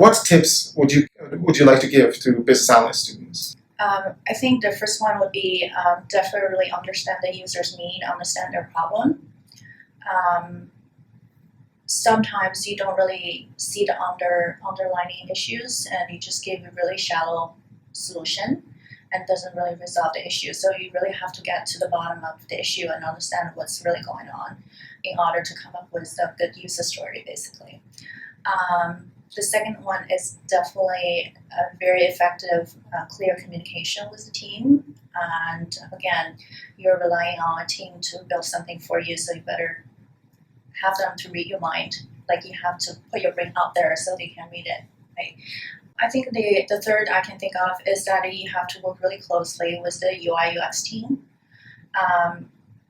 What tips would you like to give to business analyst students? I think the first one would be definitely understand the user's need, understand their problem. Sometimes you don't really see the underlying issues, and you just give a really shallow solution and doesn't really resolve the issue. So you really have to get to the bottom of the issue and understand what's really going on in order to come up with a good user story, basically. The second one is definitely a very effective, clear communication with the team. And again, you're relying on a team to build something for you, so you better have them to read your mind. Like, you have to put your brain out there so they can read it. Right? I think the third I can think of is that you have to work really closely with the UI UX team.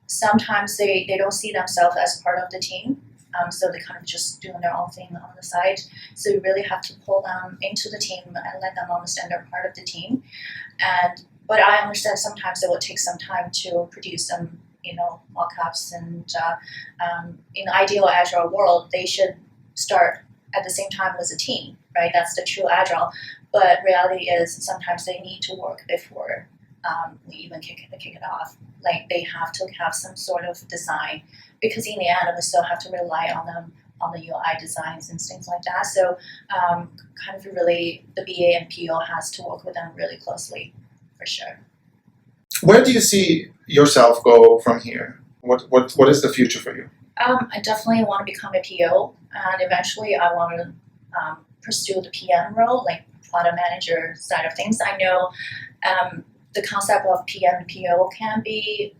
Sometimes they don't see themselves as part of the team. So they kind of just doing their own thing on the side. So you really have to pull them into the team and let them understand they're part of the team. But I understand sometimes it will take some time to produce some, mock-ups. And in the ideal agile world, they should start at the same time with the team, right? That's the true agile. But reality is sometimes they need to work before we even kick it off. Like, they have to have some sort of design, because in the end we still have to rely on them, on the UI designs and things like that. So kind of really the BA and PO has to work with them really closely, for sure. Where do you see yourself go from here? What is the future for you? I definitely want to become a PO, and eventually I want to pursue the PM role, like product manager side of things. I know the concept of PM and PO can be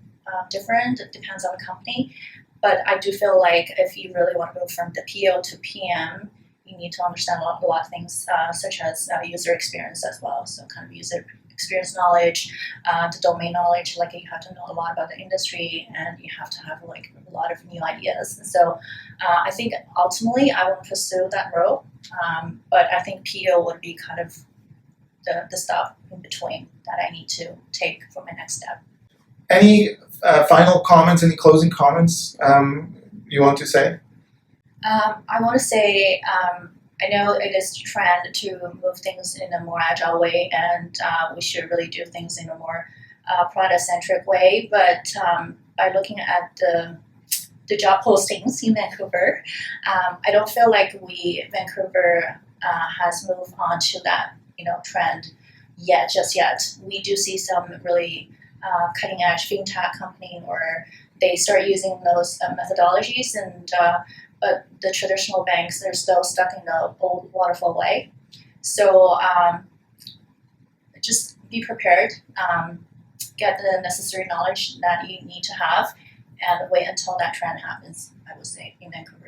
different. It depends on the company. But I do feel like if you really want to go from the PO to PM, you need to understand a lot of things, such as user experience as well. So kind of user experience knowledge, the domain knowledge, like you have to know a lot about the industry, and you have to have like a lot of new ideas. And so I think ultimately I want to pursue that role, but I think PO would be kind of the stop in between that I need to take for my next step. Any final comments, any closing comments you want to say? I want to say I know it is a trend to move things in a more agile way, and we should really do things in a more product-centric way. But by looking at the job postings in Vancouver, I don't feel like Vancouver has moved on to that trend just yet. We do see some really cutting-edge fintech company where they start using those methodologies, and but the traditional banks, they're still stuck in the old waterfall way. So just be prepared, get the necessary knowledge that you need to have, and wait until that trend happens, I would say, in Vancouver.